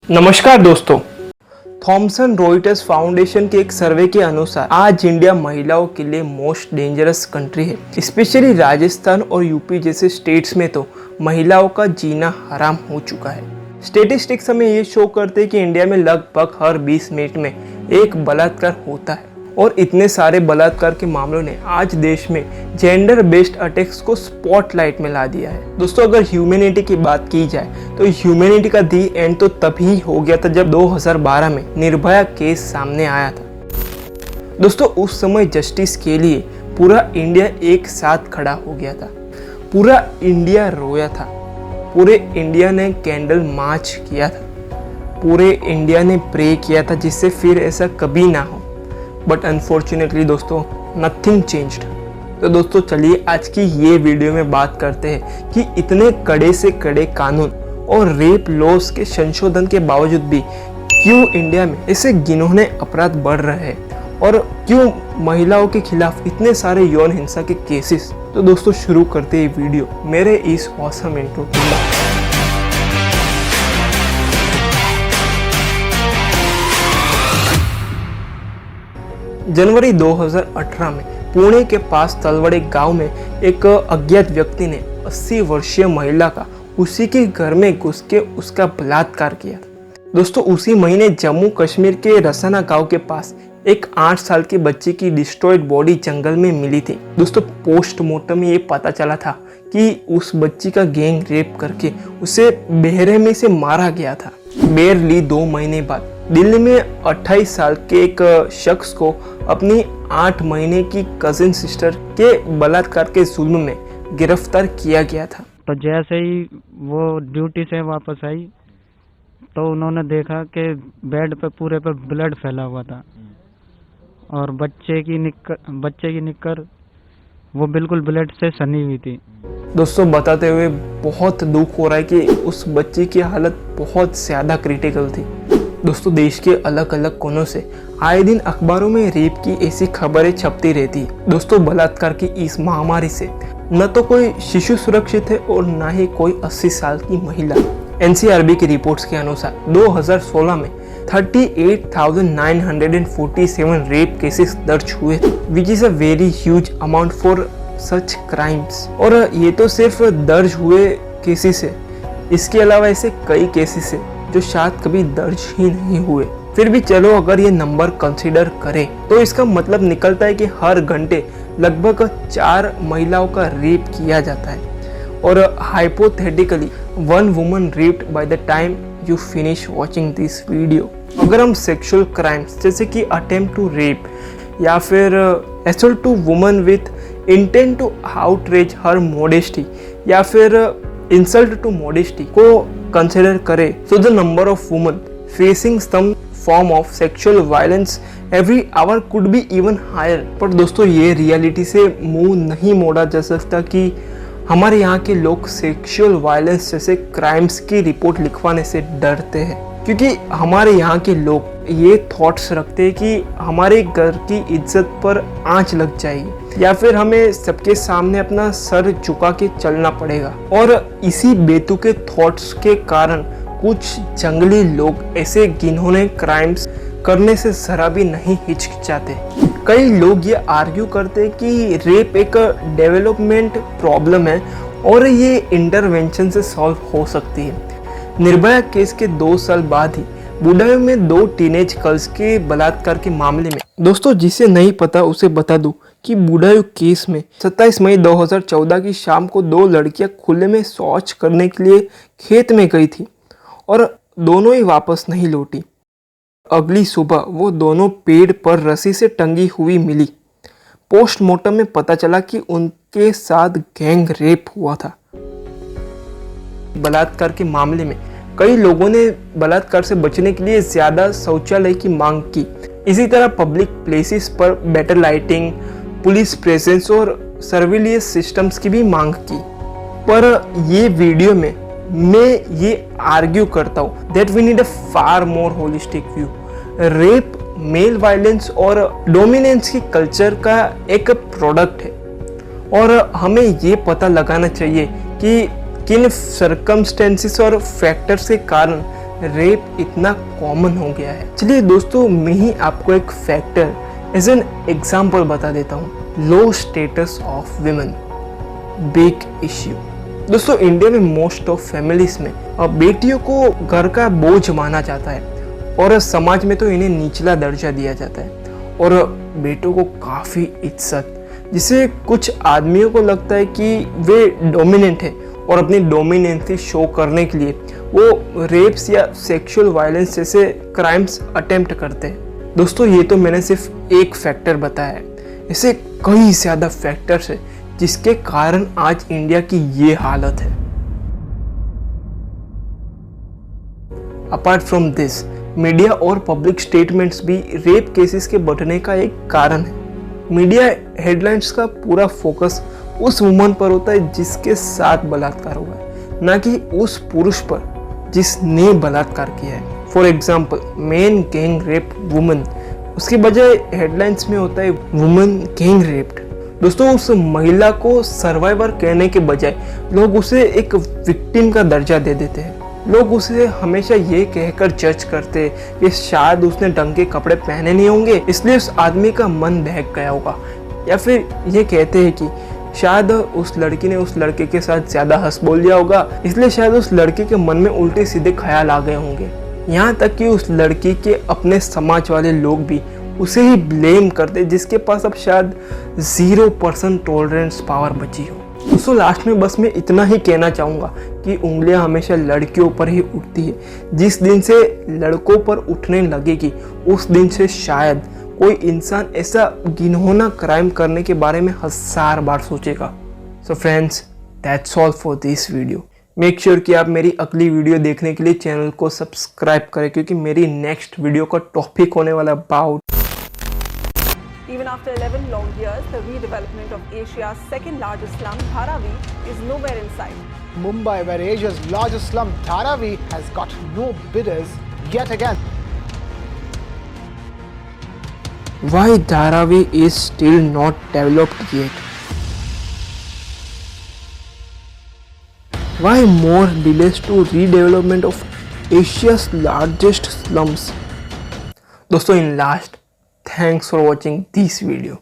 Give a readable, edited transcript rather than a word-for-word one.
नमस्कार दोस्तों। Thompson Reuters foundation के एक सर्वे के अनुसार आज इंडिया महिलाओं के लिए मोस्ट डेंजरस कंट्री है। स्पेशली राजस्थान और यूपी जैसे स्टेट्स में तो महिलाओं का जीना हराम हो चुका है। स्टेटिस्टिक्स हमें ये शो करते हैं कि इंडिया में लगभग हर 20 मिनट में एक बलात्कार होता है और इतने सारे बलात्कार के मामलों ने आज देश में जेंडर बेस्ड अटैक्स को स्पॉटलाइट में ला दिया है। दोस्तों, अगर ह्यूमैनिटी की बात की जाए तो ह्यूमैनिटी का दी एंड तो तभी हो गया था जब 2012 में निर्भया केस सामने आया था। दोस्तों, उस समय जस्टिस के लिए पूरा इंडिया एक साथ खड़ा हो गया था। पूरा इंडिया रोया था। पूरे इंडिया ने कैंडल मार्च किया था। पूरे इंडिया ने प्रे किया था जिससे फिर ऐसा कभी ना हो। बट अनफॉर्चुनेटली दोस्तों, नथिंग चेंज्ड। तो दोस्तों, चलिए आज की ये वीडियो में बात करते हैं कि इतने कड़े से कड़े कानून और रेप लॉस के संशोधन के बावजूद भी क्यों इंडिया में ऐसे घिनौने अपराध बढ़ रहे हैं और क्यों महिलाओं के खिलाफ इतने सारे यौन हिंसा के केसेस। तो दोस्तों, शुरू करते हैं वीडियो मेरे इस ऑसम इंट्रो के बाद। जनवरी 2018 में पुणे के पास तलवड़े गांव में एक अज्ञात व्यक्ति ने 80 वर्षीय महिला का उसी के घर में घुस के उसका बलात्कार किया था। दोस्तों, उसी महीने जम्मू कश्मीर के रसाना गांव के पास एक 8 साल की बच्ची की डिस्ट्रॉयड बॉडी जंगल में मिली थी। दोस्तों, पोस्टमार्टम में ये पता चला था कि उस बच्ची का गैंग रेप करके उसे बेरहमी से मारा गया था। बेरली 2 महीने बाद दिल्ली में 28 साल के एक शख्स को अपनी 8 महीने की कजिन सिस्टर के बलात्कार के जुल्म में गिरफ्तार किया गया था। तो जैसे ही वो ड्यूटी से वापस आई तो उन्होंने देखा कि बेड पे पूरे पे ब्लड फैला हुआ था और बच्चे की निक्कर वो बिल्कुल ब्लड से सनी हुई थी। दोस्तों, बताते हुए बहुत दुख हो रहा है कि उस बच्ची की हालत बहुत ज़्यादा क्रिटिकल थी। दोस्तों, देश के अलग अलग कोनों से आए दिन अखबारों में रेप की ऐसी खबरें छपती रहती है। दोस्तों, बलात्कार की इस महामारी से न तो कोई शिशु सुरक्षित है और न ही कोई 80 साल की महिला। एनसीआरबी की रिपोर्ट्स के अनुसार 2016 में 38,947 रेप केसेस दर्ज हुए, which is a very huge amount for such crimes. और ये तो सिर्फ दर्ज हुए केसेस है, इसके अलावा ऐसे कई केसेस है जो शायद कभी दर्ज ही नहीं हुए। फिर भी चलो अगर ये नंबर कंसीडर करें तो इसका मतलब निकलता है कि हर घंटे लगभग 4 महिलाओं का रेप किया जाता है। और hypothetically 1 woman raped by the time you finish watching this video. अगर हम सेक्सुअल क्राइम्स जैसे कि अटेम्प्ट टू रेप या फिर assault to woman with intent to outrage her modesty या फिर इंसल्ट टू मॉडेस्टी को कंसिडर करें तो the number of woman facing some form of sexual violence every hour could be even higher. पर दोस्तों, ये रियलिटी से मुंह नहीं मोड़ा जा सकता कि हमारे यहाँ के लोग सेक्सुअल वायलेंस जैसे क्राइम्स की रिपोर्ट लिखवाने से डरते हैं, क्योंकि हमारे यहाँ के लोग ये थॉट्स रखते हैं कि हमारे घर की इज्जत पर आंच लग जाएगी या फिर हमें सबके सामने अपना सर झुका के चलना पड़ेगा। और इसी बेतुके थॉट्स के कारण कुछ जंगली लोग ऐसे घिनौने क्राइम्स करने से जरा भी नहीं हिचकिचाते। कई लोग ये आर्ग्यू करते हैं कि रेप एक डेवलपमेंट प्रॉब्लम है और ये इंटरवेंशन से सॉल्व हो सकती है। निर्भया केस के 2 साल बाद ही बुडायू में 2 टीनेज गर्ल्स के बलात्कार के मामले में, दोस्तों जिसे नहीं पता उसे बता दूं कि बुडायू केस में 27 मई 2014 की शाम को 2 लड़कियां खुले में शौच करने के लिए खेत में गई थी और दोनों ही वापस नहीं लौटी। अगली सुबह वो दोनों पेड़ पर रस्सी से टंगी हुई मिली। पोस्टमार्टम में पता चला कि उनके साथ गैंग रेप हुआ था। बलात्कार के मामले में कई लोगों ने बलात्कार से बचने के लिए ज्यादा शौचालय की मांग की। इसी तरह पब्लिक प्लेसेस पर बेटर लाइटिंग, पुलिस प्रेजेंस और सर्विलियंस सिस्टम्स की भी मांग की। पर ये वीडियो में मैं ये आर्ग्यू करता हूँ that we need a far more holistic view. Rape male violence और डोमिनेंस की कल्चर का एक प्रोडक्ट है और हमें ये पता लगाना चाहिए कि किन सर्कमस्टेंसेस और फैक्टर्स के कारण रेप इतना कॉमन हो गया है। चलिए दोस्तों, मैं ही आपको एक फैक्टर एज एन एग्जाम्पल बता देता हूँ। लो status of women, big issue. दोस्तों, इंडिया में मोस्ट ऑफ फैमिलीज में बेटियों को घर का बोझ माना जाता है और समाज में तो इन्हें निचला दर्जा दिया जाता है और बेटों को काफ़ी इज्जत, जिससे कुछ आदमियों को लगता है कि वे डोमिनेंट है और अपनी डोमिनेंसी शो करने के लिए वो रेप्स या सेक्सुअल वायलेंस जैसे क्राइम्स अटेम्प्ट करते हैं। दोस्तों, ये तो मैंने सिर्फ एक फैक्टर बताया है, ऐसे कई ज़्यादा फैक्टर्स है जिसके कारण आज इंडिया की ये हालत है। अपार्ट फ्रॉम दिस, मीडिया और पब्लिक स्टेटमेंट्स भी रेप केसेस के बढ़ने का एक कारण है। मीडिया हेडलाइंस का पूरा फोकस उस वुमन पर होता है जिसके साथ बलात्कार हुआ है, ना कि उस पुरुष पर जिसने बलात्कार किया है। For example, main gang rape woman, उसके बजाय हेडलाइंस में होता है वुमन गैंग रेप्ड। दोस्तों, उस महिला को सर्वाइवर कहने के बजाय लोग उसे एक विक्टिम का दर्जा दे देते हैं। लोग उसे हमेशा ये कहकर जज करते कि शायद उसने ढंग के कपड़े पहने नहीं होंगे इसलिए उस आदमी का मन बहक गया होगा, या फिर ये कहते हैं कि शायद उस लड़की ने उस लड़के के साथ ज़्यादा हंस बोल दिया होगा इसलिए शायद उस लड़के के मन में उल्टे सीधे ख्याल आ गए होंगे। यहाँ तक कि उस लड़की के अपने समाज वाले लोग भी उसे ही ब्लेम करते जिसके पास अब शायद 0% टॉलरेंस पावर बची हो। दोस्तों, लास्ट में बस मैं इतना ही कहना चाहूँगा कि उंगलियां हमेशा लड़कियों पर ही उठती है। जिस दिन से लड़कों पर उठने लगेगी उस दिन से शायद कोई इंसान ऐसा घिनौना क्राइम करने के बारे में 1000 बार सोचेगा। So friends, that's all for this video. Make sure कि आप मेरी अगली वीडियो देखने के लिए चैनल को सब्सक्राइब करें, क्योंकि मेरी नेक्स्ट वीडियो का टॉपिक होने वाला about Even after 11 long years, the redevelopment of Asia's second largest slum, Dharavi, is nowhere in sight. Mumbai, where Asia's largest slum, Dharavi, has got no bidders yet again. why Dharavi is still not developed yet? Why more delays to redevelopment of Asia's largest slums? दोस्तों, in last, thanks for watching this video.